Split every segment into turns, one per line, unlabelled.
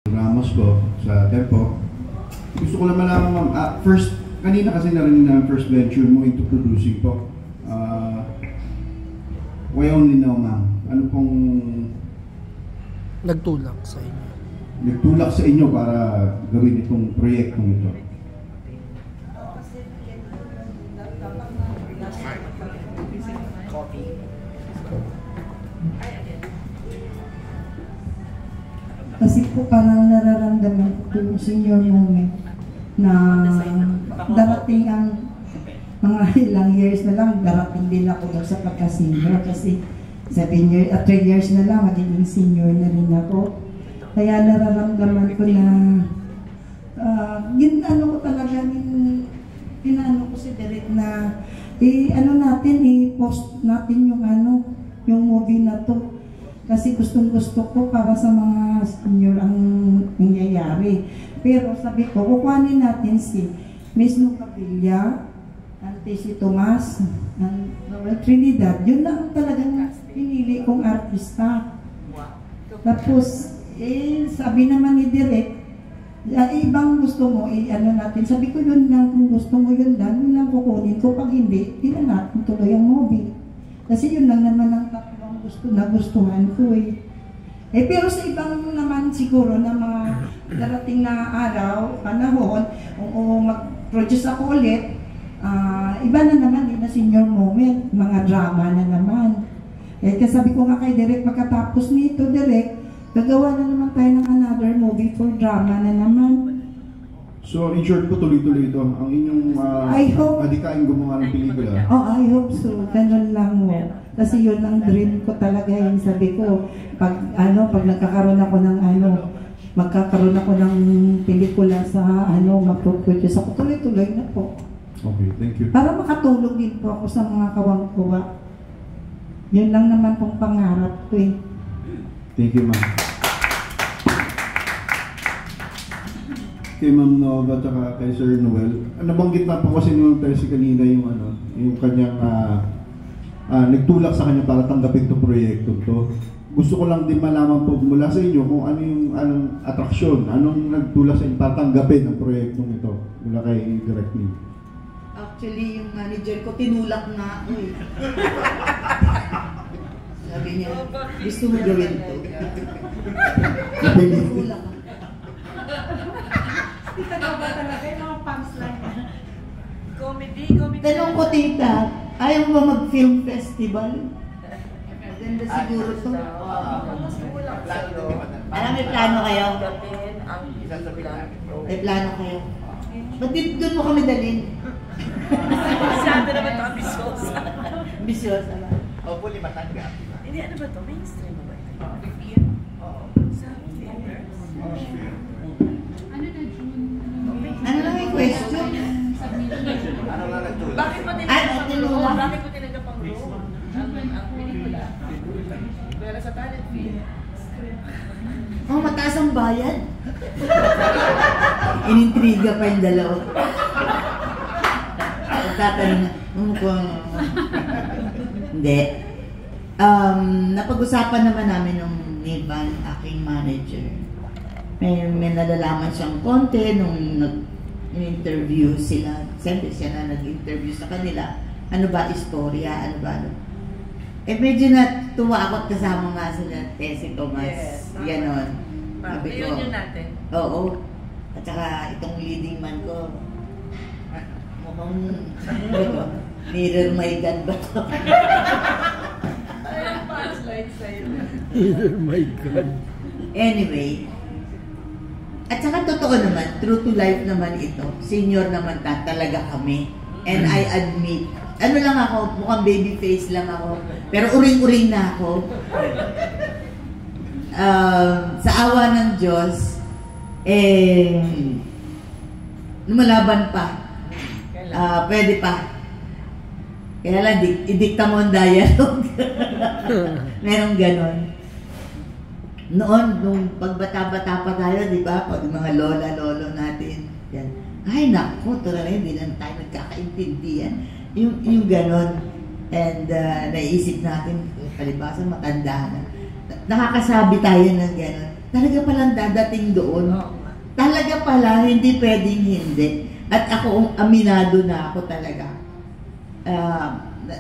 Ramos po sa Tempo. Gusto ko lang malaman, ma'am, first, kanina kasi narinig na first venture mo into producing po. Why only now, ma'am? Ano pong
nagtulak sa inyo?
Nagtulak sa inyo para gawin itong proyektong ito?
Kasi po parang nararamdaman ko yung senior moment na darating ang mga ilang years na lang, darating din ako doon sa pagka-senior kasi 3 years na lang, magiging senior na rin ako. Kaya nararamdaman ko na ano ko talaga, pinano ko si Derek na i-post natin yung movie na to. Kasi gustong-gusto ko para sa mga senior ang nangyayari. Pero sabi ko, kukuhanin natin si Miss Nucapilla, si Tomas, Noel Trinidad. Yun lang talagang pinili kong artista. Tapos, sabi naman ni Direk, ibang gusto mo, natin. Sabi ko, yun lang, kung gusto mo yun lang kukunin ko. Pag hindi, di na natin tuloy ang movie. Kasi yun lang naman ang nagustuhan ko pero sa ibang naman siguro na mga darating na araw, panahon, o mag-produce ako ulit, iba na naman, din na senior moment, mga drama na naman. Kasi sabi ko nga kay Derek, pagkatapos nito, Derek, gagawa na naman tayo ng another movie for drama na naman.
So, in short po, tuloy-tuloy ito. Ang inyong adikain gumawa ng pelikula.
I hope so. Ganun lang mo. Kasi yun ang dream ko talaga. Yung sabi ko, pag nagkakaroon ako ng magkakaroon ako ng pelikula sa mag-produce ako, tuloy-tuloy na po.
Okay, thank you.
Para makatulong din po ako sa mga kawang-kuwa. Yun lang naman pong pangarap ko
Thank you, ma'am. Kay Ma'am Nova at kay Sir Noel, nabanggit na po kasi nung Tercy kanina yung kanyang nagtulak sa kanya para tanggapin itong proyekto to. Gusto ko lang din malaman po mula sa inyo kung anong atraksyon, anong nagtulak sa inyo para tanggapin ang proyektong ito mula kay Direk Lim.
Actually, yung manager ko, tinulak na ako Sabi niya, gusto mo gawin to? Tinulak.
Tinaw ba talaga yung mga punchline niya? Comedy.
Tanong ko, tita, ayaw mo ba mag-film festival? Maganda siguro to. Alam, may plano kayo? May plano kayo? Ba't doon mo kami dalhin?
Masyado naman ito, ambisyosa.
Ambisyosa lang.
Opo, matanggap.
Hindi, ano ba ito? Mainstream ba ito?
Ano lang yung question?
Ano lang nagtulak?
Bakit mo tinanggap ang role? Ang pelikula? Pero sa talent fee.
Mataas ang bayad. Inintriga pa yung dalawa. Tatanong hindi. Napag-usapan naman namin nung Nivan, aking manager. May nalalaman siyang konti nung nag-interview sila. Siyempre siya na nag-interview sa kanila. Ano ba istorya? Ano ba? Medyo natuwa ako at kasama nga sila Tessie Tomas.
Yes,
ganon. Sabi ko,
yun natin.
Oo. At saka itong leading man ko, mukhang mirror my God ba ito?
Ayun, punchline sa'yo.
Mirror my God.
Anyway, at saka totoo naman, true to life naman ito. Senior naman talaga kami. And I admit, lang ako, mukhang baby face lang ako. Pero uring-uring na ako. Sa awa ng Diyos, lumalaban pa. Pwede pa. Kaya lang, idikta mo ang dialogue. Merong ganon. Noon, nung pagbata-bata pa tayo, di ba? Pag mga lola-lolo natin, yan. Ay, naku, talaga hindi lang tayo nagkakaintindihan. Yung ganon. And naisip natin, palibasa, matanda na. Nakakasabi tayo ng ganon. talaga palang dadating doon. Talaga pala, hindi pwedeng hindi. At ako, aminado na ako talaga.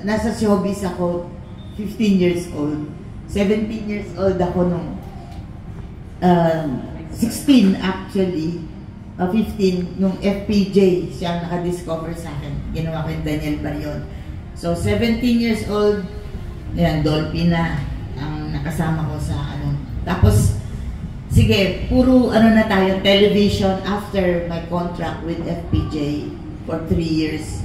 Nasa showbiz ako, 15 years old. 17 years old ako nung 16 actually. 15 nung FPJ siya nakadiscover sa akin. Ginawa ko yung Daniel Barion. So 17 years old, yan, Dolphy na ang nakasama ko sa ano. Tapos, sige, puro ano na tayo, television after my contract with FPJ for 3 years.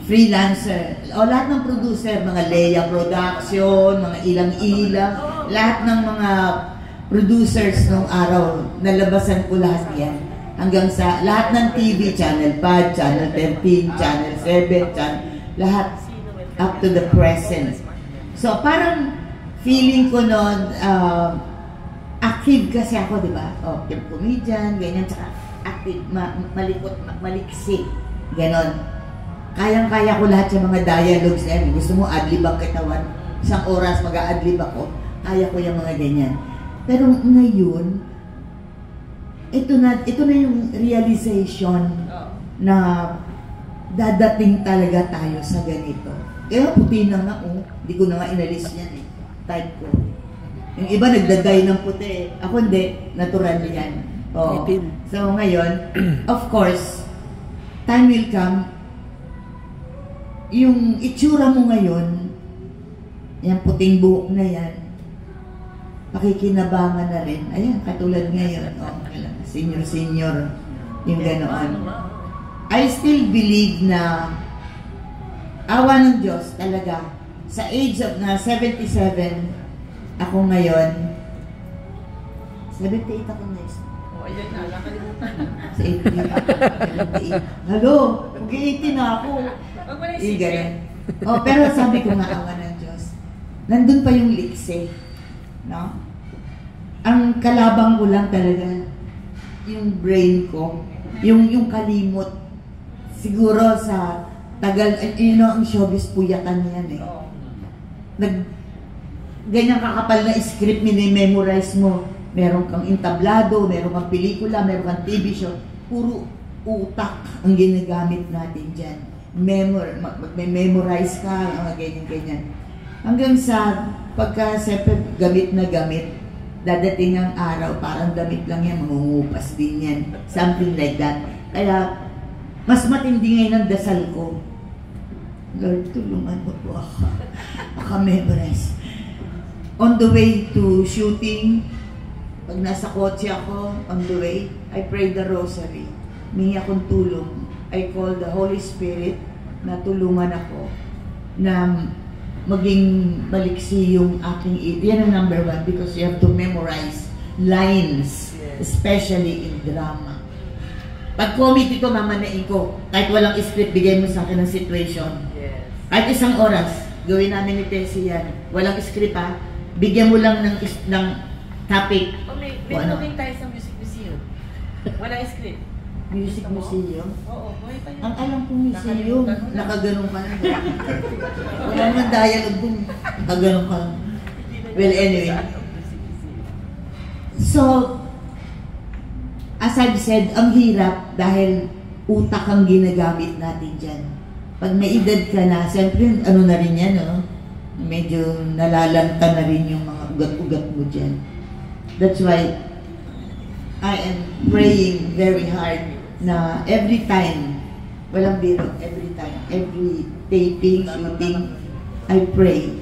Freelancer. O lahat ng producer, mga Leia Production, mga ilang-ilang, lahat ng mga producers nung araw, nalabasan ko lahat yan. Hanggang sa lahat ng TV, Channel 5, Channel 13, Channel 7, lahat up to the present. So parang feeling ko noon, active kasi ako, di ba? Yung comedian, ganyan, tsaka active, malikot, maliksi, ganon. Kayang-kaya ko lahat yung mga dialogues na yan. Gusto mo, adlib ang katawan. Isang oras, mag-a-adlib ako. Kaya ko yung mga ganyan. Pero ngayon, ito na yung realization na dadating talaga tayo sa ganito. Kaya puti na nga, hindi ko na nga inalis yan eh. Type ko. Yung iba nagdaday ng puti. Ako hindi, natural yan. So ngayon, of course, time will come, yung itsura mo ngayon, yung puting buhok na yan, pakikinabangan na rin. Ayan, katulad ngayon, senior, yung ganoon. I still believe na awa ng Diyos talaga. Sa age of na 77, ako ngayon, 78 ako next.
Ayan na, nakalimutan.
Sa 78. Hello, mag-80 na ako.
Huwag mo na isipin.
Pero sabi ko nga, awa ng Diyos. Nandun pa yung likse. No? Ang kalabang ko lang talaga, yung brain ko, yung kalimot. Siguro sa tagal, ang showbiz puyatan yan eh. Ganyan kakapal na script, minimemorize mo. Meron kang entablado, meron kang pelikula, meron kang TV show. Puro utak ang ginagamit natin dyan. Mag-memorize ka, mga ganyan-ganyan. Hanggang sa pagka siyempre gamit na gamit, dadating ang araw, parang damit lang yan, mangungupas din yan. Something like that. Kaya, mas matindi ngayon ang dasal ko. Lord, tulungan mo po ako. Maka-memorize. On the way to shooting, pag nasa kotse ako, on the way, I pray the rosary. Mingi akong tulong. I call the Holy Spirit na tulungan ako na maging maliksi yung aking yan ang number 1 because you have to memorize lines, especially in drama. Pag comedy ko, mamanain ko. Kahit walang script, bigay mo sa akin ng situation. Kahit isang oras, gawin namin ni Tessie yan. Walang script ha. Bigyan mo lang ng topic.
May booking tayo sa Music Museum. Walang script.
Music Museum?
Oo, buhay pa yun.
Ang alam kong museum, nakaganong ka lang. Wala naman dialogue dun. Nakaganong ka lang. Well, anyway. So, as I've said, ang hirap dahil utak ang ginagamit natin dyan. Pag may edad ka na, siyempre, ano na rin yan, no? Medyo nalalanta na rin yung mga ugat-ugat mo dyan. That's why I am praying very hard na every time, walang biro, every time, every taping, shooting, I pray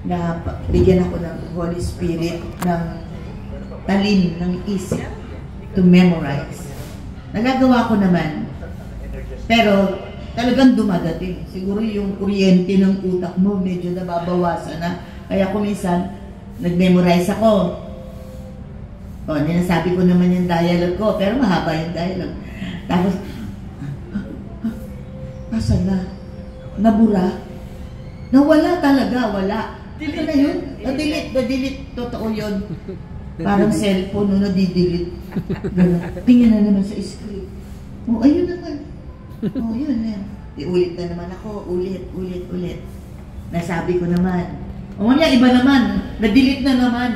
na bigyan ako ng Holy Spirit ng talim, ng isip to memorize. Nagagawa ko naman, pero talagang dumadating. Siguro yung kuryente ng utak mo medyo nababawasan na. Kaya kung minsan, nag-memorize ako. Ninasabi ko naman yung dialogue ko, pero mahaba yung dialogue. Tapos, asan na? Nabura? Nawala talaga, wala. Ito na yun. Na-delete. Totoo yun. Parang cellphone, nadidelete. Tingnan na naman sa script. Ayun naman. Yun yan. Ulit na naman ako. Ulit. Nasabi ko naman. Iba naman. Na-delete na naman.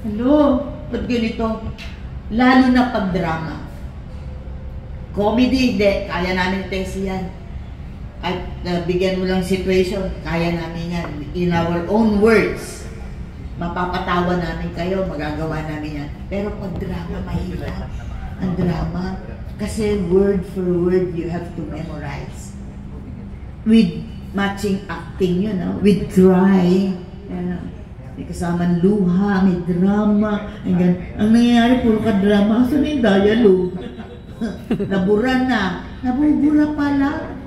Hello? ba't ganito? Lalo na pag drama. Comedy, hindi. Kaya namin test yan. At bigyan mo lang situation, kaya namin yan. In our own words. Mapapatawa namin kayo, magagawa namin yan. Pero pag drama, mahirap. Ang drama. Kasi word for word, you have to memorize. With matching acting yun, no? With crying. May kasamang luha, may drama. Ang nangyayari, puro ka drama. Saan yung dialogue? Nabura na. Nabubura pala.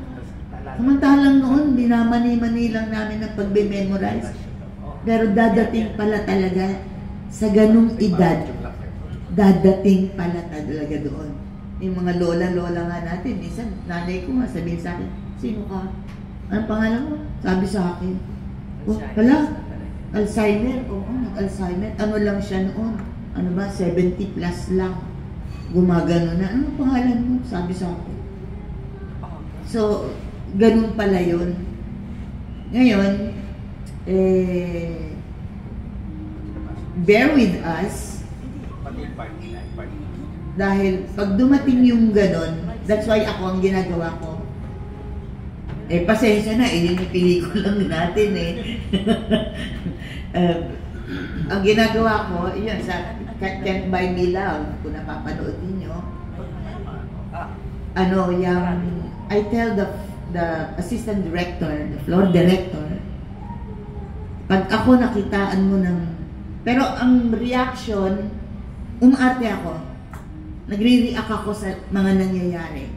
Samantalang noon, binamani-mani lang namin ang pagbe-memorize. Pero dadating pala talaga sa ganung edad, dadating pala talaga doon. Yung mga lola-lola nga natin, minsan nanay ko nga sabihin sa akin, sino ka? Anong pangalan mo? Sabi sa akin, oh, hala, Alzheimer. Oo, nag-Alzheimer. Ano lang siya noon? Ano ba? 70 plus lang. Gumagano na. Anong pangalan mo? Sabi sa akin. So, ganun pala yun. Ngayon, bear with us. Dahil pag dumating yung ganun, that's why ako ang ginagawa ko. Pasensya na, ininipili ko lang natin ang ginagawa ko, yun, sa Can't Buy Me Love, kung napapanood ninyo, I tell the assistant director, the floor director, pag ako nakitaan mo ng, pero ang reaction, umaarte ako, nagre-react ako sa mga nangyayari.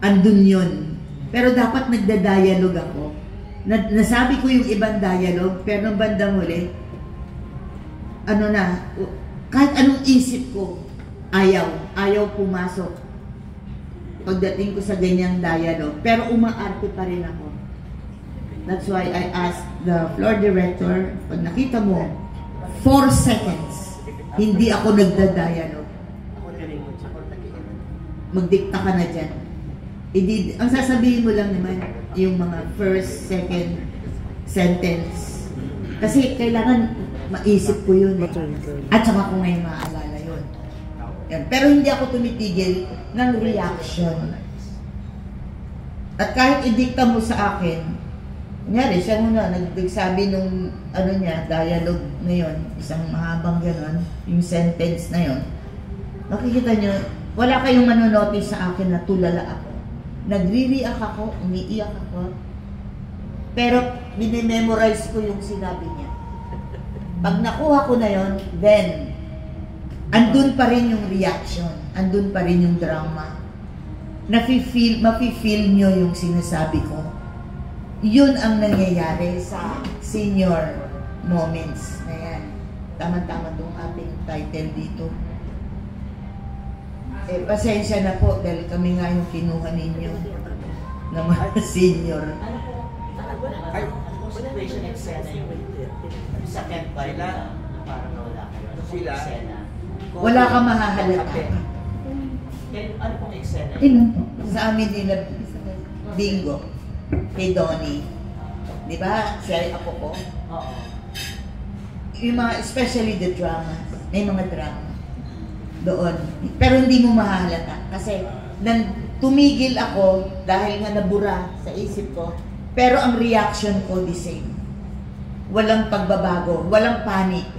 Andun yun. Pero dapat nagda-dialogue ako. Nasabi ko yung ibang dialogue, pero nung bandang huli, kahit anong isip ko, ayaw pumasok. Pagdating ko sa ganyang dialogue, pero umaarte pa rin ako. That's why I asked the floor director, pag nakita mo, 4 seconds, hindi ako nagda-dialogue. Magdikta ka na dyan. Ang sasabihin mo lang naman, yung mga first, second sentence. Kasi kailangan maisip ko yun. At saka ko ngayon maaalala yun. Yan. Pero hindi ako tumitigil ng reaction. At kahit idikta mo sa akin, kunyari, siya muna, nagsabi nung, dialogue na yun, isang mahabang gano'n, yung sentence na yun, makikita nyo, wala kayong manonotice sa akin na tulala ako. Nagre-react ako, umiiyak ako, pero minimemorize ko yung sinabi niya. Pag nakuha ko na yun, then, andun pa rin yung reaction, andun pa rin yung drama. Mafe-feel nyo yung sinasabi ko. Yun ang nangyayari sa senior moments na yan. Tama-tama itong ating title dito. Pasensya na po dahil kami nga yung kinuha ninyo na mga senior.
Ay, situation eksena yung sa Can't Buy lang, parang wala kayo. Sila?
Wala ka mahahalata.
Ano pong eksena?
Sa amin nila, bingo. Kay Donnie. Di ba? Siya ako ko.
Oo.
Yung mga, especially the drama. May mga drama. Doon. Pero hindi mo mahahalata. Kasi tumigil ako dahil nga nabura sa isip ko. Pero ang reaction ko the same. Walang pagbabago. Walang panic.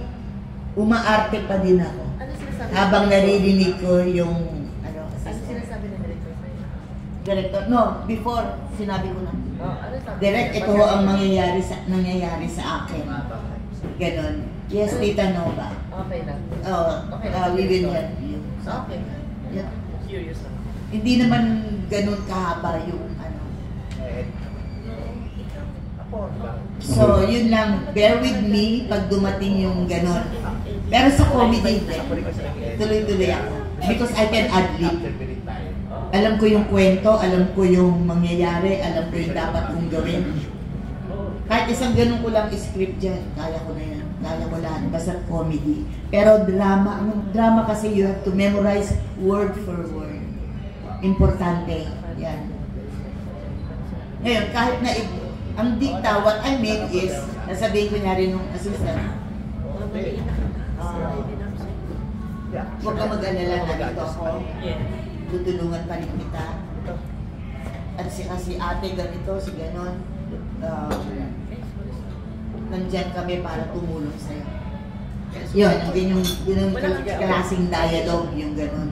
Umaarte pa din ako.
Ano sinasabi?
Habang naririnig ko yung
Ano sinasabi ng director sa'yo?
director. No, before sinabi ko na.
Ano sabi?
Direct, ito ang nangyayari sa akin. Ganon. Yes, Tita Nova.
Okay lang.
We will help you.
Okay.
Yeah.
Curious lang.
Hindi naman ganun kahaba yung ano. So, yun lang. Bear with me pag dumating yung ganon. Pero sa comedy, tuloy-tuloy ako. Because I can ad-lib. Alam ko yung kwento, alam ko yung mangyayari, alam ko yung dapat kong gawin. Kahit isang ganun ko lang script dyan, kaya ko na yan. Kaya ko lang, basta comedy. Pero drama, drama kasi you have to memorize word for word. Importante. Yan. Ngayon, kahit na ang dikta, what I mean is, nasabihin ko niya rin nung assistant, Huwag ka mag-alala na dito ako. Tutulungan pa rin kita. At si ate ganito, si ganon. Nandyan kami para tumulong sa'yo. Yun yung klaseng dialogue, yung ganon.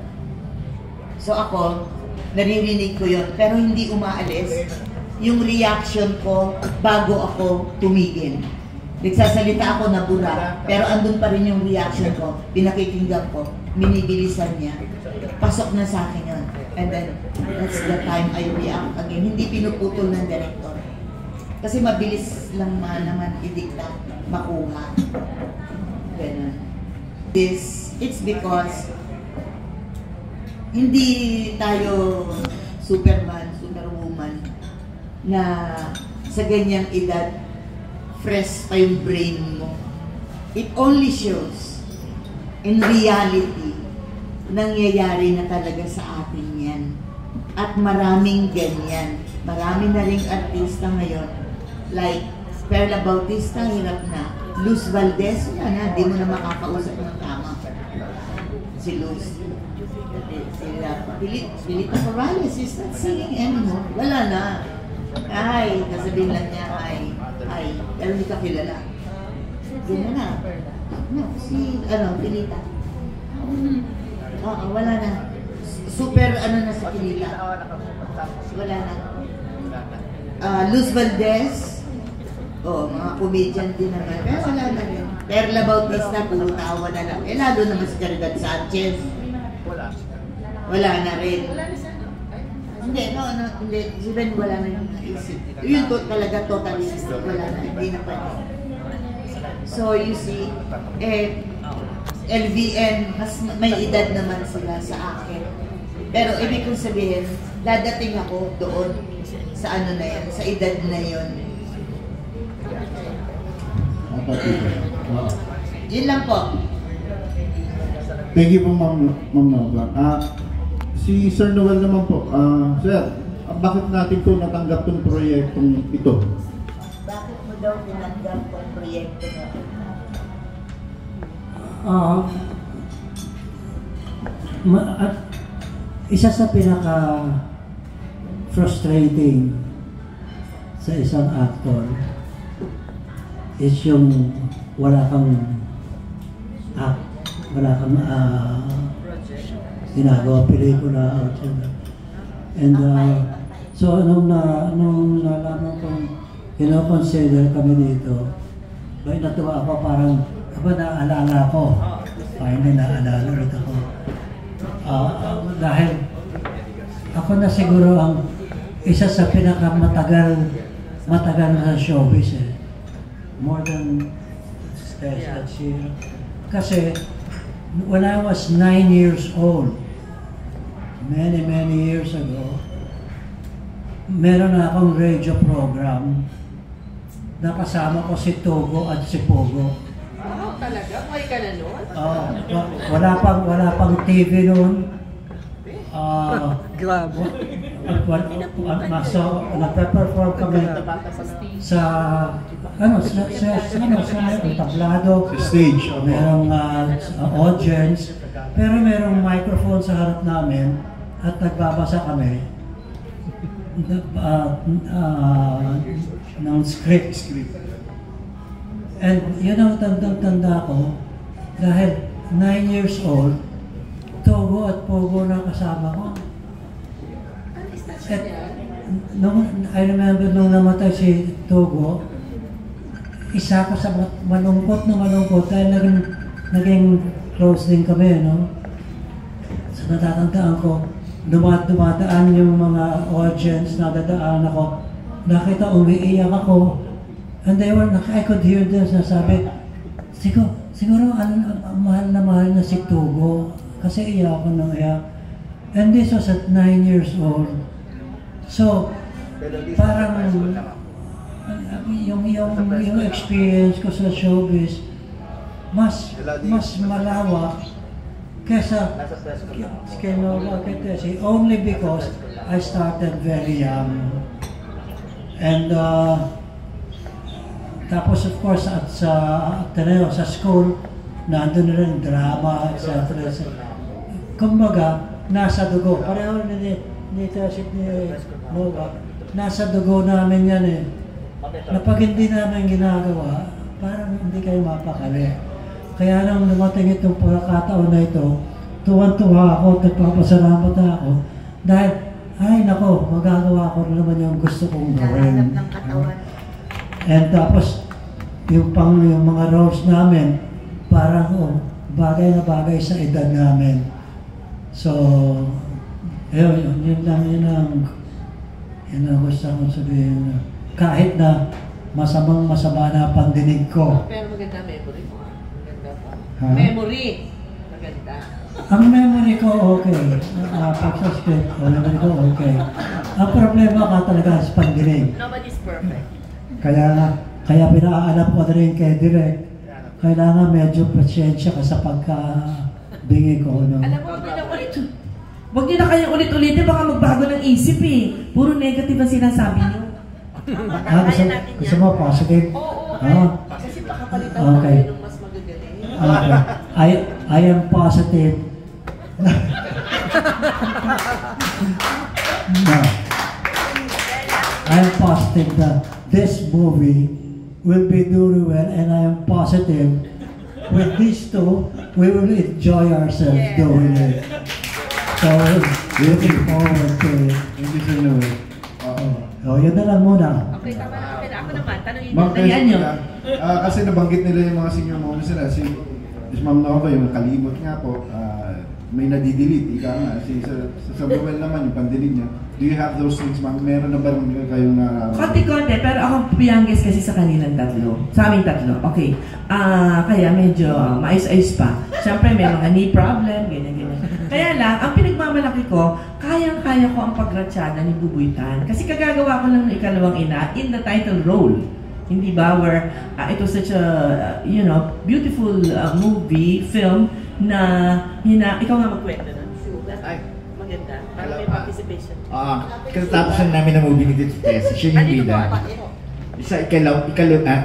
So ako, naririnig ko yun, pero hindi umaalis yung reaction ko bago ako tumigil. Nagsasalita ako na bura, pero andun pa rin yung reaction ko, pinakikinggan ko, minibilisan niya. Pasok na sa akin yun. And then, that's the time I react again. Hindi pinuputol ng director. Kasi mabilis lang naman idikta, makuha. Ganun. It's because hindi tayo Superman, Superwoman na sa ganyang edad fresh pa yung brain mo. It only shows in reality nangyayari na talaga sa atin yan. At maraming ganyan. Marami na ring artista ngayon. Like Perla Bautista, hirap na. Luz Valdez, wala na. Di mo na makakausap ng tama. Si Luz. Pilita Corrales is not singing anymore. Wala na. Ay, nasabihin lang niya, ay, pero hindi ka kilala. Ganyan na. No, Pilita. Oo, wala na. Super, na sa Pilita. Wala na. Luz Valdez, mga comedian din naman. Pero wala na rin. Perla Bautista, puro tawa na lang. Lalo naman si Caridad Sanchez. Wala na rin. Hindi, hindi. Si Ben wala na yung naisip. Yun talaga totally wala na. Hindi na pwede. So, you see, LVN, mas may edad naman sila sa akin. Pero ibig kong sabihin, dadating ako doon sa na yan, sa edad na yun. Yun lang po.
Thank you po, Ma'am Nova. Si Sir Noel naman po, Sir, bakit natin po natanggap itong proyektong ito?
Bakit mo daw tinanggap itong proyekto na ito?
Isa sa pinaka-frustrating sa isang actor is yung wala kang ginagawa pelikula. And so nung nalaman kong kino-consider kami dito, natuwa ako, parang naalala ko. Finally naalala ulit ako. Dahil ako na siguro ang isa sa pinakamatagal na sa showbiz eh. More than kasi when I was 9 years old, many years ago, meron na akong radio program na kasama ko si Togo at si Pogo.
Talaga? May ka na noon?
Wala pang TV noon.
Grabe.
So, nagpe-perform kami sa tablado,
Stage.
merong audience, pero merong microphone sa harap namin at nagbabasa kami ng script. And yun ang tanda ko, dahil 9 years old, Togo at Pogo na kasama ko. At I remember nung namatay si Togo, isa ko sa malungkot dahil naging close din kami, no? So natatandaan ko, dumadaan yung mga audience, nadadaan ako, nakita umiiyak ako, and I could hear them sasabi, siguro mahal na si Togo, kasi iyak ako ng iyak. And this was at 9 years old. So, parang yung experience ko sa showbiz mas malawak kesa kay Nova Quintesi, only because I started very young. And tapos of course sa Ateneo, sa school, nandun na rin drama, etc. Kumbaga, nasa dugo. Pareho ni Nova, nasa dugo namin yan eh. Na pag hindi namin ginagawa, parang hindi kayo mapakali. Kaya nang lumating itong pagkakataon na ito, tuwan-tuwa ako, nagpapasalamat ako, dahil, ay nako, magagawa ko naman yung gusto kong gawin.
Ng katawan.
And tapos, yung mga roles namin, parang bagay na bagay sa edad namin. So, yun ang gusto kong sabihin. Kahit na masama na pandinig ko.
Pero maganda memory mo. Maganda pa.
Ha?
Memory. Maganda.
Ang memory ko okay. Pag-subscribe ko, memory ko okay. Ang problema ka talaga sa pandinig.
Nobody's perfect.
Kaya pinaalam ko na rin kay Direk. Kailangan medyo pasyensya ka sa pagka-bingi ko. No?
Alam mo, huwag niyo na kayong ulit-ulitin, baka magbago ng isip eh. Puro negative ang sinasabi niyo.
Gusto mo positive?
Oo. Kasi baka palitan
Okay.
tayo ng mas magagaling.
Okay. I am positive. No. I am positive that this movie will be doing well, and I am positive with these two, we will enjoy ourselves doing it. So, looking forward to it.
Thank you, Sir Noel.
Yun na lang muna.
Okay, tama na. Okay na. Ako naman, tanongin
Ma'am,
niyo. Ayan yun.
kasi nabanggit nila yung mga senior moments nila. Si Ma'am Nova, yung kalimot nga po, may nadidelete, ika nga. Sa Samuel naman, yung pandinig niya. Do you have those things, ma'am? Meron na ba kayong
Konti-konti, pero ako youngest kasi sa kanilang tatlo. Sa aming tatlo. Okay. Kaya medyo maayos-ayos pa. Siyempre may mga knee problem, ganyan-ganyan. Kaya lang, ang pinagmamalaki ko, kayang-kaya ko ang pagratsyada ni Bubuitan. Kasi kagagawa ko lang ng ikalawang ina in the title role. Hindi ba? Where it was such a, beautiful movie, film, na ikaw nga magkwento nun.
Ay.
Maganda. Para may participation.
Katapos lang namin ng movie ni Tito Tess, siya yung bida.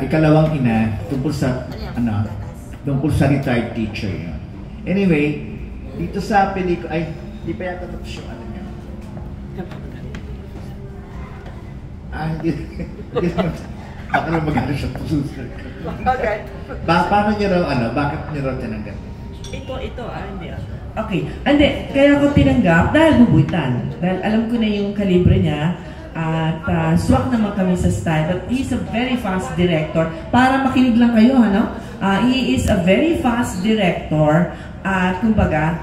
Ikalawang ina, tungkol sa retired teacher yun. Anyway, dito sa pelikula, di pa yata tapos yung ano niya. Hindi. Baka lang mag-ano siya susunod.
Okay.
Paano niya raw, bakit niya raw tinanggap?
Ito, hindi. Okay. Hindi, kaya ako tinanggap dahil Bubuitan. Dahil alam ko na yung kalibre niya at swak naman kami sa style. But he's a very fast director. Para makinig lang kayo, he is a very fast director at kumbaga,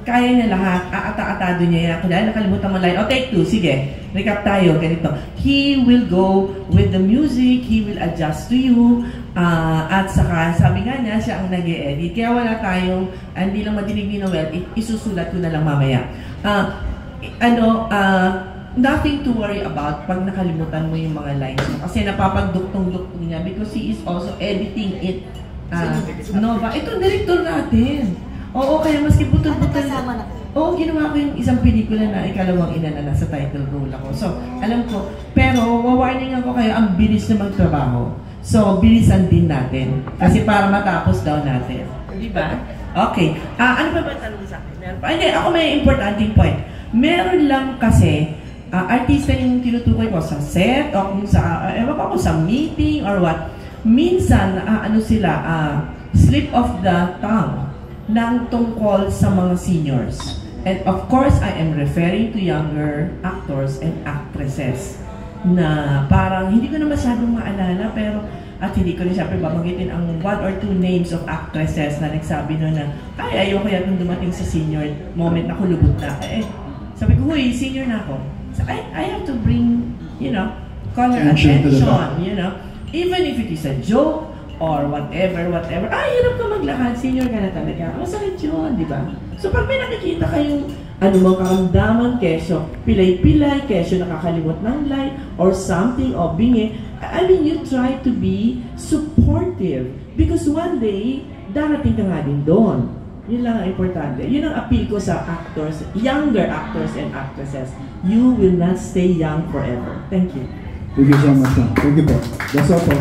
kaya niya lahat, aata-atado niya yan. Kaya nakalimutan mo line. Take 2, sige. Recap tayo, ganito. He will go with the music, he will adjust to you, at saka, sabi nga niya, siya ang nag-e-edit. Kaya wala tayong, hindi lang madinig ni Noel, isusulat ko na lang mamaya. Nothing to worry about pag nakalimutan mo yung mga lines mo. Kasi napapagduktong-duktong niya because he is also editing it. Nova, ito director natin. Oo, kaya maski putol-putol. Oo, ginawa ko yung isang pelikula na ikalawang ina na nasa title role ako. So, alam ko, pero wawarning ako kayo, ang bilis na magtrabaho. So, bilisan din natin. Kasi para matapos daw natin. Di ba? Okay. Ano ba tanong sa akin? Meron pa? Hindi, ako may importanting point. Meron lang kasi, artista yung tinutukoy ko sa set, o kung sa, ewan ko sa meeting or what. Minsan, slip of the tongue ng tungkol sa mga seniors. And of course, I am referring to younger actors and actresses na parang hindi ko na masyadong maalala pero at hindi ko rin siyempre babanggitin ang 1 or 2 names of actresses na nagsabi no na ay ayoko yan nung dumating sa senior moment ako lubog na. Sabi ko, huy, senior na ako. So I have to bring, call her attention, even if it is a joke or whatever. Hirap ka maglakad, senior ka na talaga. Masakit yun, di ba? So pag may nakikita kayong anumang karamdaman, kesyo pilay-pilay, kesyo nakakalimot ng line, or something, o bingi, you try to be supportive. Because one day, darating ka nga din doon. Yun lang ang importante. Yun ang appeal ko sa actors, younger actors and actresses. You will not stay young forever. Thank you.
Thank you so much, ma'am. Thank you po. That's all po.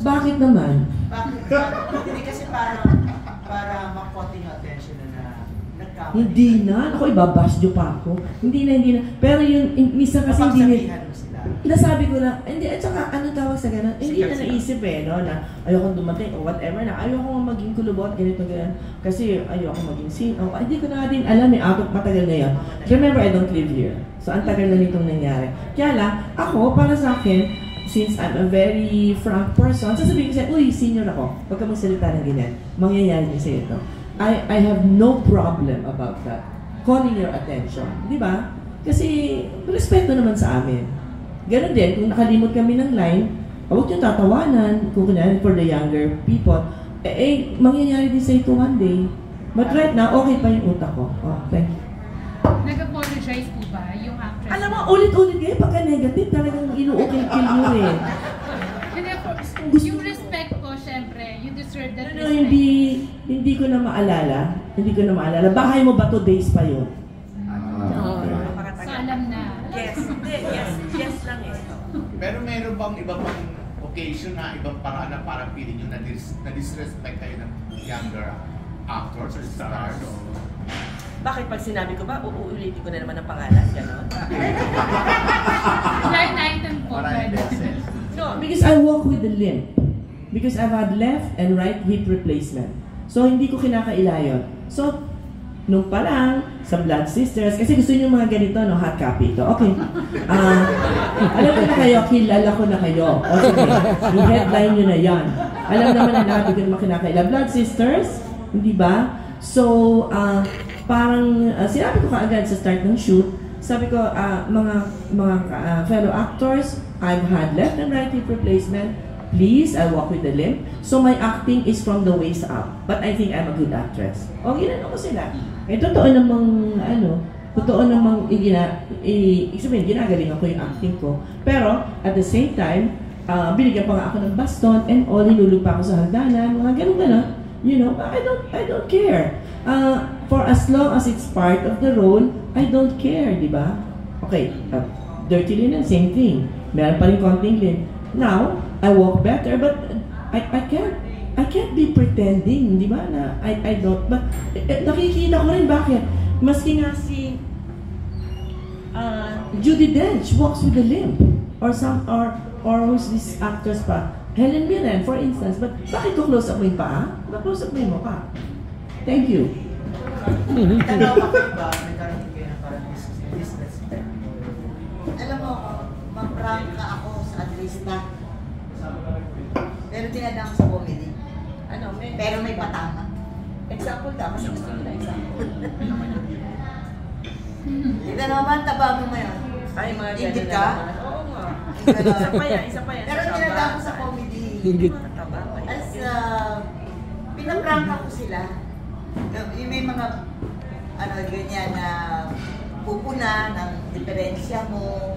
Bakit naman?
Bakit? Hindi kasi para makonting attention na nagkamali.
Hindi na. Ako, ibabash nyo pa ako. Hindi na. Pero yun, minsan kasi hindi
Napagsabihan mo sila.
nasabi ko lang, hindi, at saka, ano tawag sa gano'n? Hindi na naisip no, na ayoko dumating o whatever na, ayoko maging kulubot, ganito, ganyan. Kasi ayoko maging scene. O, hindi ko na din alam, matagal na yun. Remember, I don't live here. So, ang tagal na nitong nangyari. Kaya lang, ako, para sa akin, since I'm a very frank person, sasabihin ko sa'yo, uy, senior ako. Huwag ka magsalita ng ganyan. Mangyayari niya sa'yo ito. I have no problem about that. Calling your attention. Di ba? Kasi, respeto naman sa amin. Ganon din, kung nakalimot kami ng line, huwag niyong tatawanan, kung kunyan, for the younger people, mangyayari din sa ito one day. But right now, okay pa yung utak ko. Oh, thank you.
Nag-apologize po ba yung actress?
Alam mo, ulit-ulit kayo, pagka negative, talagang inuukil-kil mo eh.
Yung respect ko, syempre, you deserve that
Ano,
respect.
hindi ko na maalala. Hindi ko na maalala. Bahay mo ba to days pa yun?
Okay.
So, alam na.
Yes lang eh.
Pero meron bang iba pang occasion na ibang paraan na parang feeling nyo na disrespect kayo ng younger actors or stars?
Bakit pag sinabi ko ba, uulitin ko na naman ang pangalan, gano'n?
Line item po.
No, because I walk with the limp. Because I've had left and right hip replacement. So, hindi ko kinakaila yun. So, nung pa lang, sa Blood Sisters, kasi gusto niyo mga ganito, no, hot copy ito. Okay. Alam ko na kayo, kilala ko na kayo. O sige, i-headline nyo na yan. Alam naman na lahat, hindi ko naman kinakaila. Blood Sisters, hindi ba? So, parang, sinabi ko kaagad sa start ng shoot, sabi ko, mga fellow actors, I've had left and right hip replacement. Please, I walk with the limp. So my acting is from the waist up. But I think I'm a good actress. O, ginano ko sila. Totoo namang ginagaling ako yung acting ko. Pero, at the same time, binigyan pa nga ako ng baston and all, hinulog pa ako sa hagdanan, mga ganun-ganon. You know, I don't care. For as long as it's part of the role, I don't care, di ba? Okay, dirty linen, same thing. Meron pa rin konting lin. Now, I walk better, but I can't be pretending, di ba, na I don't. But nakikita ko rin bakit. Maski nga si Judi Dench walks with a limp, or who's this actress pa? Helen Mirren, for instance. But bakit ko close up mo yung paa? Close up mo yung mukha. Thank you.
Tanong ako ba, nagkaroon kayo na parang disrespect? Alam mo, mag-prank ka ako sa artista. Pero tinadang sa comedy. Pero may patama.
Example ka, kasi gusto nila example.
Ito naman, taba mo ngayon.
Ay, mga
Ingit
ganun
ka?
na naman. Oo nga. Isa pa yan.
Pero tinadang ko sa comedy.
Taba pa yan.
As pinaprank ako sila. Yung may mga ganyan na pupuna ng diferensya mo.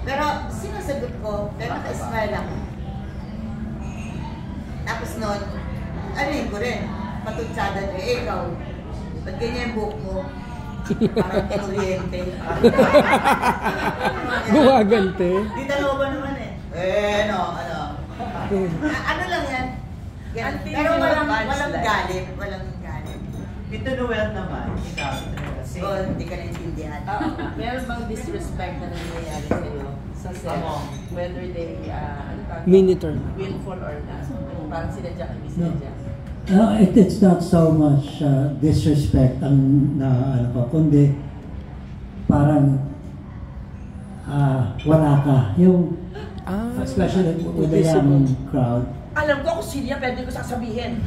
Pero sinasagot ko, pero naka-smile ako. Tapos nun, ko rin, patutsada ko, ikaw, ba't ganyan yung buhok mo? Parang kinuryente.
Gumagante.
Di dalawa naman eh. Ano lang yan? Pero walang galit. Ito Noel naman, ikaw. Hindi ka naintindihan.
Meron bang disrespect na nangyayari sa'yo sa set? Whether they,
Minitor.
willful or not? Parang sinadya ka, sinadya.
It's not so much disrespect ang kundi parang wala ka. Yung, especially with the young crowd.
Alam ko kung sino yan, pwede ko sasabihin.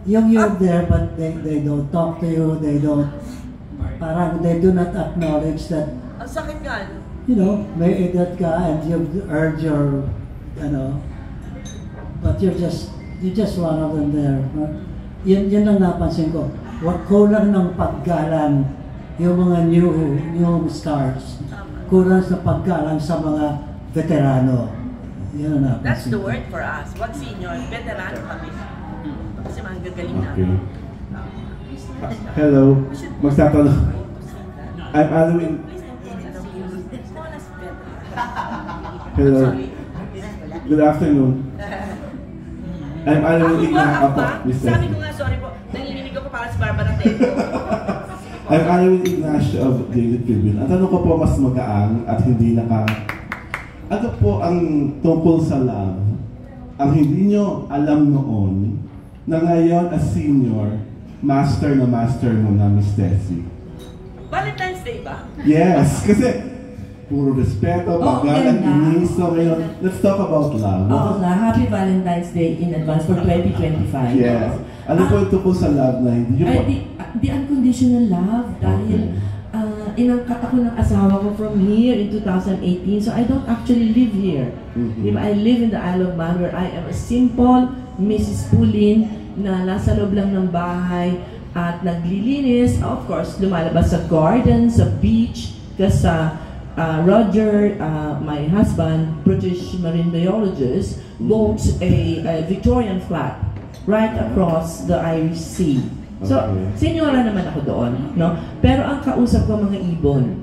You're there, but they don't talk to you, they do not acknowledge that,
Ang sakit nga.
you know, may edad ka and you've earned your, but you're just one of them there. Yan lang napansin ko. Kulang ng paggalang yung mga new stars. Kulang sa paggalang sa mga veterano. Yan ang napansin.
That's the word for us. Wag senior, veterano kami. Kasi mga gagaling na.
Okay. Hello. Magtatanong. I'm Alwin.
Small as veteran.
Hello. Good afternoon. I'm Alan Ignacio.
Sabi ko nga, sorry po, nanginginig ako para sa Barbara Teco.
I'm Alan Ignacio of Daily Tribune. Ang tanong ko po mas magaang at hindi ano po ang tungkol sa love? Ang hindi nyo alam noon na ngayon as senior, master mo na Miss Tessie.
Valentine's Day ba?
Yes, kasi puro respeto, paggalang, inis. So ngayon, let's talk about love.
Oo nga, Happy Valentine's Day in advance for 2025.
Yes. Ano po yung tungkol sa love na hindi nyo
The unconditional love dahil inangkat ako ng asawa ko from here in 2018, so I don't actually live here. Diba? I live in the Isle of Man where I am a simple Mrs. Pulin na nasa loob lang ng bahay at naglilinis. Of course, lumalabas sa garden, sa beach, kasi Roger, my husband, British marine biologist, bought a Victorian flat right across the Irish Sea. So, senyora naman ako doon, no? Pero ang kausap ko mga ibon.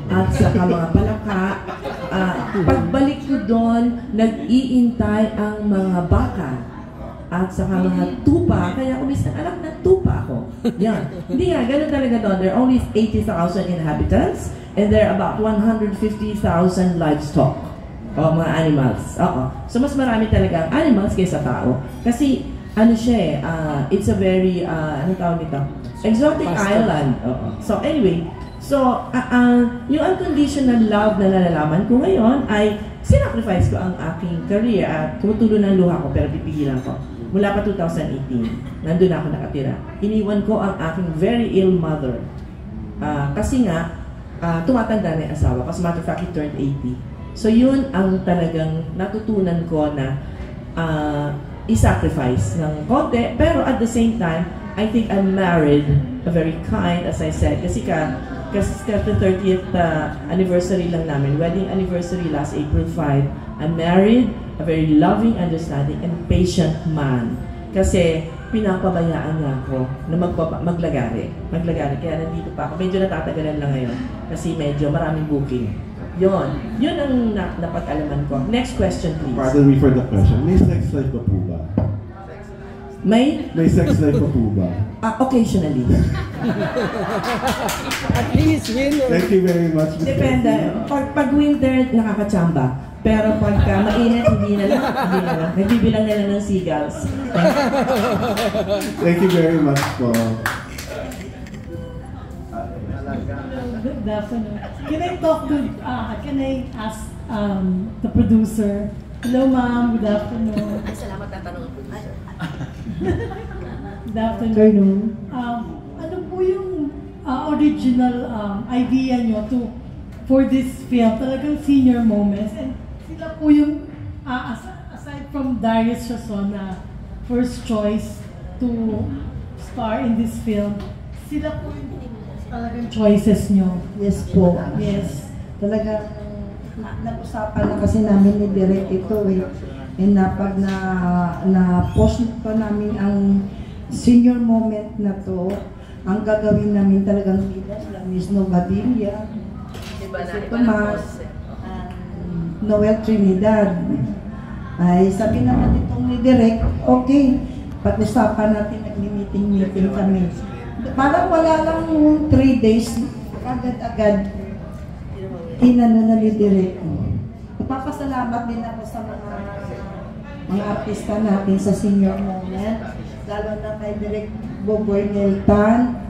At saka mga palaka. Pagbalik ko doon, nag-iintay ang mga baka. At saka mga tupa. Kaya ako minsan, alam na tupa ako. Yan. Hindi nga, ganun talaga doon. There are only 80,000 inhabitants and there are about 150,000 livestock. O, mga animals. Oo. So, mas marami talaga animals kaysa tao. Kasi, ano siya it's a very, ano tawag nito? Exotic island. So anyway, yung unconditional love na nalalaman ko ngayon ay sinacrifice ko ang aking career at tumutulo ng luha ko pero pipigilan ko. Mula pa 2018, nandun ako nakatira. Iniwan ko ang aking very ill mother. Kasi nga, tumatanda na yung asawa. As a matter of fact, he turned 80. So yun ang talagang natutunan ko na i-sacrifice ng konti, pero at the same time, I think I'm married, a very kind, as I said, kasi the 30th anniversary lang namin, wedding anniversary last April 5, I'm married, a very loving, understanding, and patient man. Kasi pinapabayaan niya ako na maglagari, kaya nandito pa ako. Medyo natatagalan lang ngayon, kasi medyo maraming booking. Yun ang napag-alaman ko. Next question, please.
Pardon me for the question. May sex life pa po ba?
May
sex life pa po ba?
Occasionally.
At least, yun.
Thank you very much.
Depende. Pag winter, nakakachamba. Pero pagka mainit, hindi na lang. Nagbibilang nila ng seagulls.
Thank you very much po.
Good afternoon. Can I ask the producer? Hello, ma'am. Good afternoon.
Salamat na tanong.
Good afternoon. Ano po yung original idea nyo for this film? Talagang senior moments. And sila po yung, aside from Darius Rason na first choice to star in this film, sila po yung talagang choices nyo.
Yes po.
Yes.
Talagang nag-usapan na kasi namin ni Direk ito eh. And pag na-post pa namin ang senior moment na to, ang gagawin namin talagang leaders lang Miss Novadilla, si Tomas, Noel Trinidad. Ay sabi naman itong ni Direk, okay, pag-usapan natin, nag-meeting kami. Parang wala lang 3 days, agad-agad inano na ni Direk. Nagpapasalamat din ako sa mga artista natin sa senior moment, lalo na kay Direk Boboy Neltan.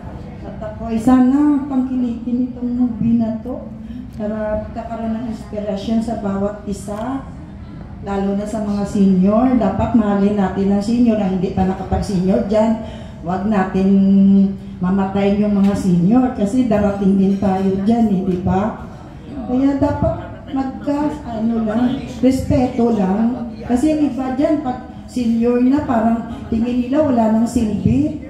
At ako ay sana pangkilikin itong movie na to para magkakaroon ng inspirasyon sa bawat isa, lalo na sa mga senior. Dapat mahalin natin ang senior na hindi pa nakapag-senior dyan. Huwag natin mamatayin yung mga senior kasi darating din tayo dyan, di ba? Kaya dapat respeto lang. Kasi yung iba dyan, pag senior na, parang tingin nila wala nang silbi.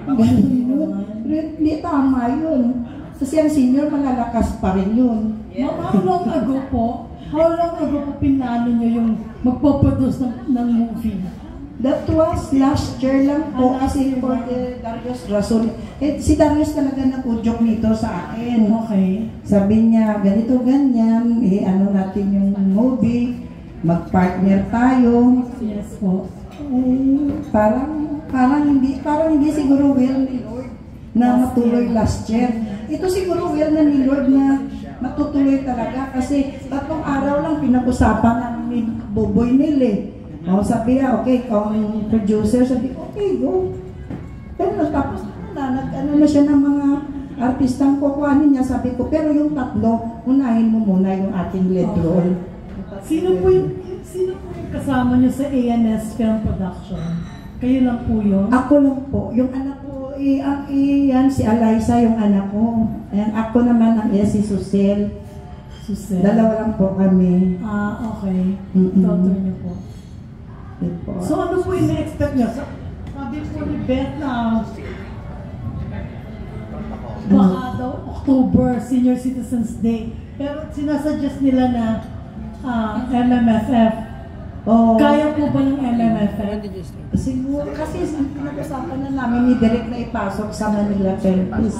Ganun yun. Hindi tama yun. Kasi ang senior, malalakas pa rin yun.
How long ago po pinano nyo yung magpo-produce ng movie?
That was last year lang po kasi for the Darius Rason. Si Darius talaga nag-udyok nito sa akin.
Okay.
Sabi niya, ganito, ganyan, ano natin yung movie, mag-partner tayo.
Yes po.
Parang hindi siguro will ni Lord na matuloy last year. Ito siguro will na ni Lord na matutuloy talaga kasi 3 araw lang pinag-usapan namin ni Boboy Nil sabi niya, okay, kung producer, sabi, okay, go. Pero tapos nag-ano na siya ng mga artistang kukuhanin niya, sabi ko, pero yung 3, unahin mo muna yung ating lead role.
Sino po yung kasama niyo sa ANS Film Production? Kayo lang po yun?
Ako lang po. Yung anak ko, yan, si Alaysa, yung anak ko. Ayan, ako naman ang si Susel. Dalawa lang po kami.
Okay. Daughter niyo po. So ano po yung na-expect niyo? Sabi po ni Beth na baka daw October, Senior Citizens Day. Pero sinasuggest nila na MMFF. Kaya po ba ng MMFF?
Siguro, kasi pinag-usapan na namin ni Derek na ipasok sa Manila Pelpis.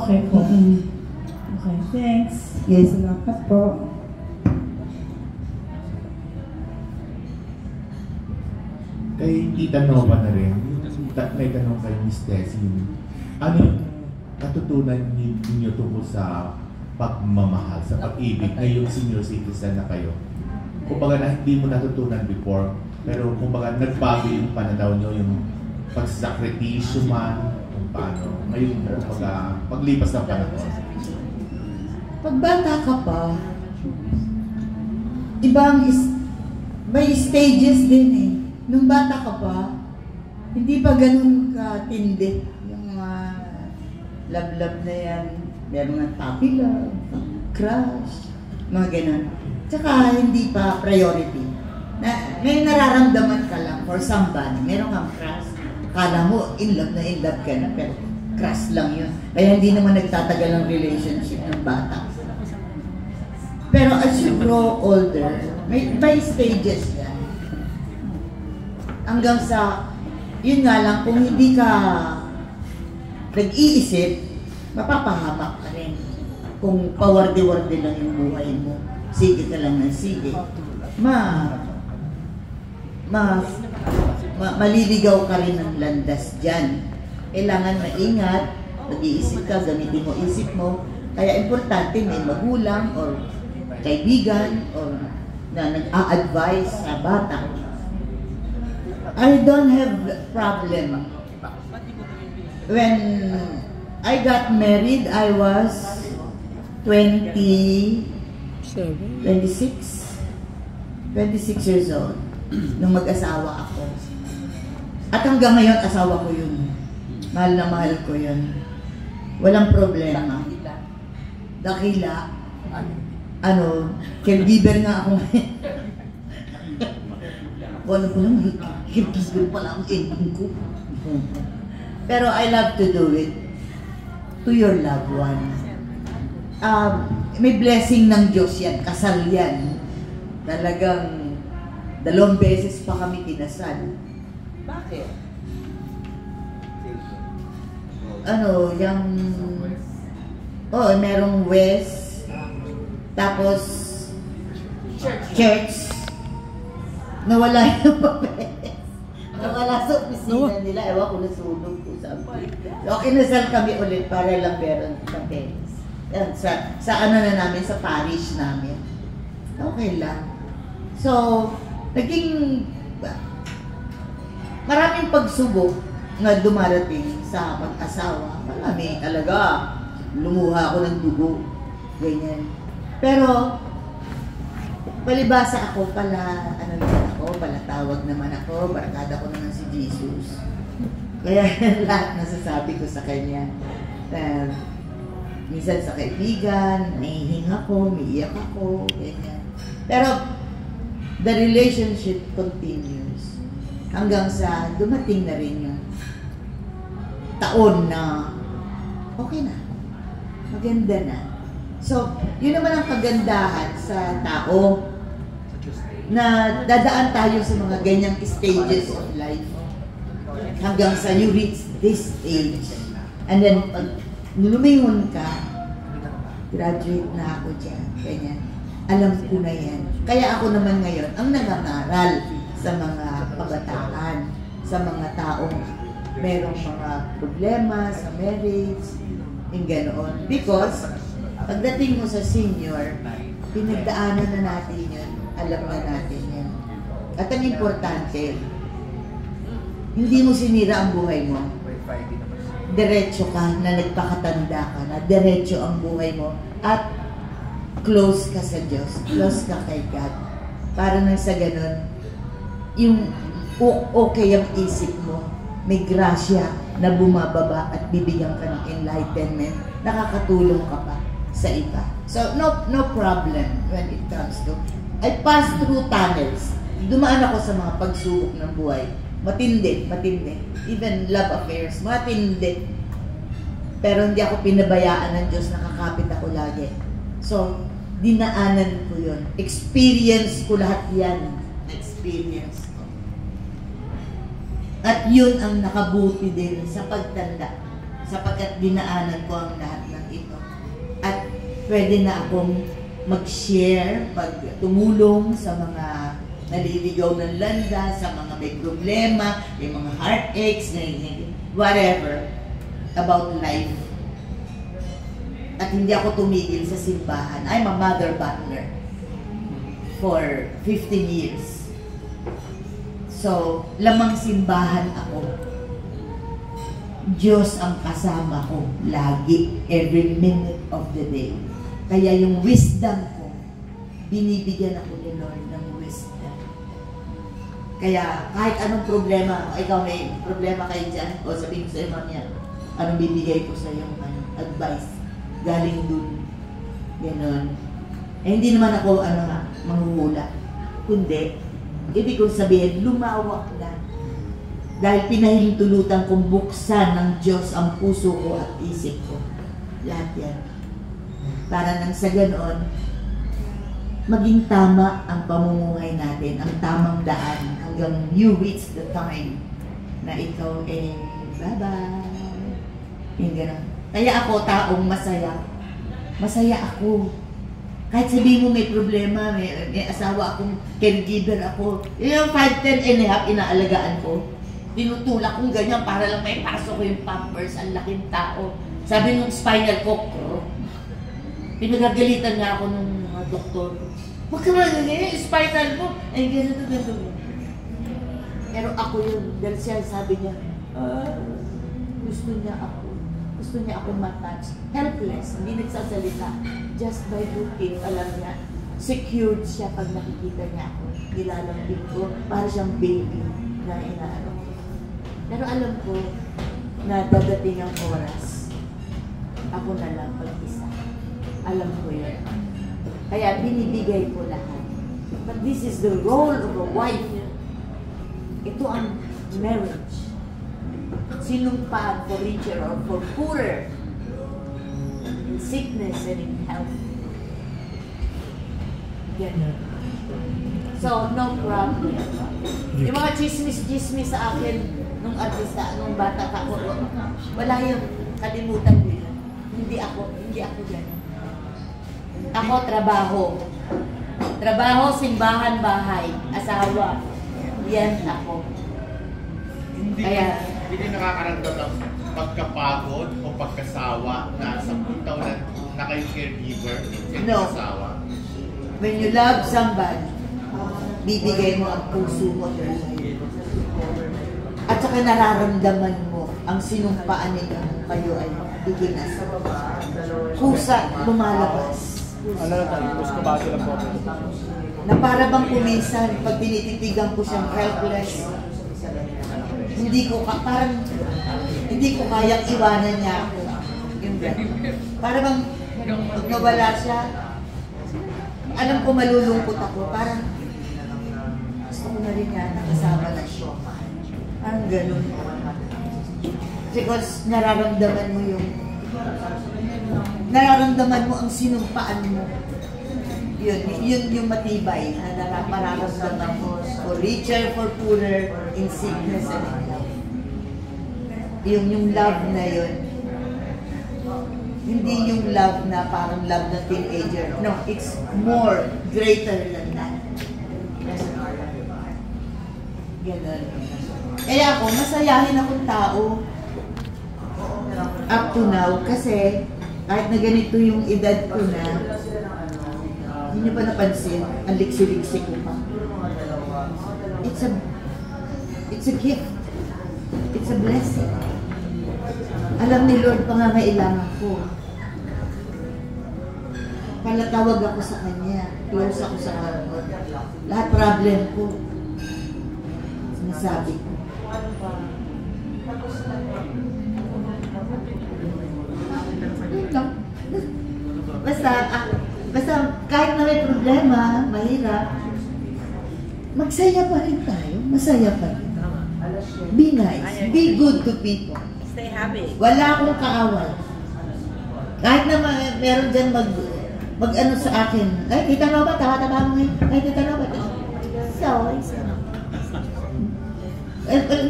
Okay po. Okay, thanks.
Yes, salamat po.
Kay Tita Nova na rin, may tanong kay Miss Tessie. Ano yung natutunan ninyo tungkol sa pagmamahal, sa pag-ibig, ngayong senior citizen na kayo? Kumbaga na hindi mo natutunan before, pero kumbaga nagbago yung pananaw nyo, yung pagsakritisyo man, kung paano, ngayon kumbaga paglipas ng panahon.
Pag bata ka pa, may stages din Nung bata ka pa, hindi pa ganun katindi. Yung mga love-love na yan, meron ng puppy love, crush, mga ganun. Tsaka hindi pa priority. May nararamdaman ka lang for somebody, meron kang crush. Akala mo, in love ka na, pero crush lang yun. Kaya hindi naman nagtatagal ang relationship ng bata. Pero as you grow older, may stages yan. Hanggang sa, yun nga lang, kung hindi ka nag-iisip, mapapahamak ka rin. Kung pawarde-warde lang yung buhay mo, sige ka lang ng sige, maliligaw ka rin ng landas dyan. Kailangan maingat, nag-iisip ka, gamitin mo isip mo. Kaya importante may magulang or kaibigan or na nag-a-advise sa bata. I don't have problem. When I got married, I was 26 years old nung mag-asawa ako. At hanggang ngayon, asawa ko yun. Mahal na mahal ko yun. Walang problema. Dakila. Caregiver nga ako. Wala ko lang, caregiver pala ang ending ko. Pero I love to do it to your loved ones. May blessing ng Diyos yan, kasal yan. Talagang 2 beses pa kami kinasal.
Bakit?
Merong West, tapos church. Nawala yung papel. Nawala sa opisina nila. Ewan ko, nasunog ko sa amin. So, kinasal kami ulit para lang meron papel. Sa ano na namin, sa parish namin. Okay lang. So, naging maraming pagsubok na dumarating sa mag-asawa. Marami talaga. Lumuha ako ng dugo. Ganyan. Pero, palibasa ako pala, palatawag naman ako, barakada ko naman si Jesus. Kaya lahat nasasabi ko sa kanya. Minsan sa kaibigan, nahihinga ko, umiiyak ako, ganyan. Pero, the relationship continues. Hanggang sa dumating na rin yung taon na okay na. Maganda na. So, yun naman ang kagandahan sa tao. na dadaan tayo sa mga ganyang stages of life hanggang sa you reach this age. And then, pag lumingon ka, graduate na ako dyan, ganyan. Alam ko na yan. Kaya ako naman ngayon ang nangangaral sa mga kabataan, sa mga taong merong mga problema sa marriage, yung ganoon. Because, pagdating mo sa senior, pinagdaanan na natin yun, alam na natin yan. At ang importante, hindi mo sinira ang buhay mo. Diretso ka na nagpakatanda ka na, diretso ang buhay mo, at close ka sa Diyos, close ka kay God. Para nang sa ganun, yung okay ang isip mo, may grasya na bumababa at bibigyan ka ng enlightenment, nakakatulong ka pa sa iba. So, no problem when it comes to, I passed through tunnels. Dumaan ako sa mga pagsubok ng buhay. Matindi, matindi. Even love affairs, matindi. Pero hindi ako pinabayaan ng Diyos, nakakapit ako lagi. So, dinaanan ko yun. Experience ko lahat yan. Experience ko. At yun ang nakabuti din sa pagtanda. Sapagkat dinaanan ko ang lahat ng ito. At pwede na akong mag-share, tumulong sa mga naliligaw ng landa, sa mga may problema, may mga heartaches, whatever, about life. At hindi ako tumigil sa simbahan. I'm a mother butler for 15 years. So, lamang simbahan ako. Diyos ang kasama ko lagi, every minute of the day. Kaya yung wisdom ko, binibigyan ako ni Lord ng wisdom. Kaya kahit anong problema, ikaw may problema kayo dyan, o sabihin ko sa'yo, Ma'am, anong bibigay ko sa'yo, advice, galing dun. Ganon. Eh, hindi naman ako, manghuhula. Kundi, ibig kong sabihin, lumawak na. Dahil pinahintulutan kong buksan ng Diyos ang puso ko at isip ko. Lahat yan. Para nang sa ganoon, maging tama ang pamumuhay natin, ang tamang daan, hanggang you reach the time na ikaw bye-bye. Yung gano'n. Kaya ako, taong masaya. Masaya ako. Kahit sabihin mo may problema, may asawa akong caregiver ako. Yung 5'10" and a half, inaalagaan ko. Tinutulak kong ganyan para lang may pasok ko yung pampers, ang laking tao. Sabi nung spinal ko, pinagagalitan nga ako ng mga doktor. Huwag ka na ganyan, spinal mo. Ay, ganito. Pero ako yun, dahil siya sabi niya, gusto niya ako matouch. Helpless, hindi nagsasalita. Just by looking, alam niya, secured siya pag nakikita niya ako. Nilalambing ko, para siyang baby na inaano. Pero alam ko na dadating ang oras. Ako na lang pag-isa. Alam ko yun. Kaya binibigay ko lahat. But this is the role of a wife. Ito ang marriage. Sinumpaan for richer or for poorer. In sickness and in health. Ganun. So, no problem. Yung mga chismis sa akin, nung artista, nung bata ka ako, wala yung kalimutan ko yun. Hindi ako gano'n. Ako, trabaho, simbahan, bahay, asawa. Yan ako.
Hindi nakakaramdam ng pagkapagod o pagkasawa na 10 taon na kayo caregiver sa asawa?
When you love somebody, bibigay mo ang puso mo. At saka nararamdaman mo ang sinumpaan ninyo kung kayo ay biginas. Kusa, lumalabas. Na para bang kuminsan, pag tinititigan ko siyang helpless, hindi ko kayang iwanan niya ako. Para bang pag nawala siya, alam ko malulungkot ako. Parang gusto ko na rin yan, nakasama na siya. Parang ganun. Because nararamdaman mo ang sinumpaan mo. Yun yung matibay na nararamdaman mo. For richer, for poorer, in sickness and in health. Yung love na yun. Hindi yung love na parang love ng teenager. No, it's more greater than that. Ganun. Kaya ako, masayahin akong tao up to now kasi kahit na ganito yung edad ko na, hindi niyo ba napansin, ang liksi-liksi ko pa. It's a gift. It's a blessing. Alam ni Lord pangangailangan ko. Palatawag ako sa Kanya. Close ako sa Kanya. Lahat problem ko. Sinasabi ko. Basta kahit na may problema, mahirap, magsaya pa rin tayo. Masaya pa rin. Be nice. Be good to people.
Stay happy.
Wala akong kaaway. Kahit na meron dyan mag-ano sa akin. Ay, kita na ba? Tawa-tawa mo ngayon. Ay, kita na ba?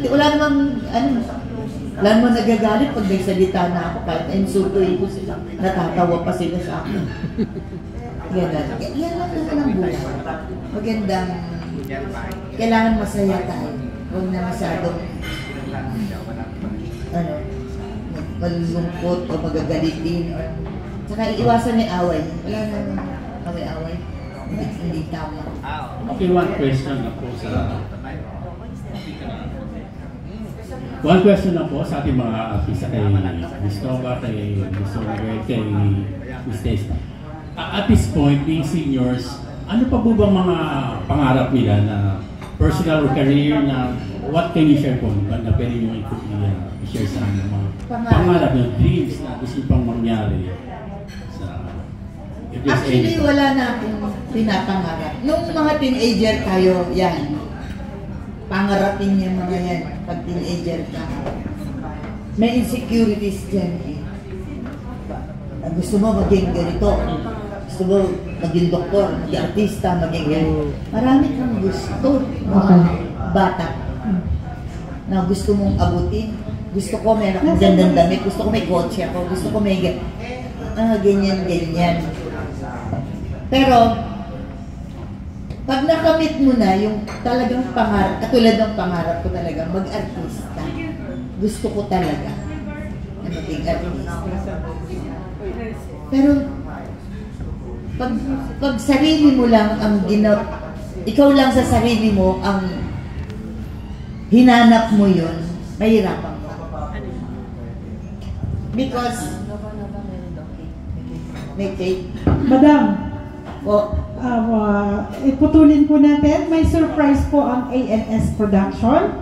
Wala namang, wala namang nagagalit pag may salita na ako. Kahit insultuin ko sila. Natatawa pa sila sa akin. Yan lang naman ang buhay. Magandang, kailangan masaya tayo. Huwag na masyadong, malulungkot o magagalitin. Saka iiwasan may away. Wala naman away-away. Hindi tama.
Okay, one question na po sa ating mga artista kay Ms. Nova, kay Ms. Oliver, kay Ms. Testa. At this point, being seniors, ano pa po bang mga pangarap nila na personal or career na what can you share po na pwede nyo i-share sa mga pangarap nyo, dreams na gusto pang mangyari sa
actually, wala na akong pinapangarap. Nung mga teenager tayo, yan. Pangarapin niya mga yan pag teenager ka. May insecurities dyan eh. Gusto mo maging ganito. Gusto mo maging doktor, maging artista, maging ganito. Marami kang gusto. Bata. Na gusto mong abutin. Gusto ko may gandang damit. Gusto ko may kotse ako. Gusto ko may ganyan. Pero, pag nakamit mo na yung talagang pangarap, katulad ng pangarap ko talaga, mag-artista. Gusto ko talaga na maging artista. Pero, pag sarili mo lang ang ikaw lang sa sarili mo ang hinanap mo yun, mahirapan ka. Because, may cake.
Madam, iputulin po natin, may surprise po ang ANS Production.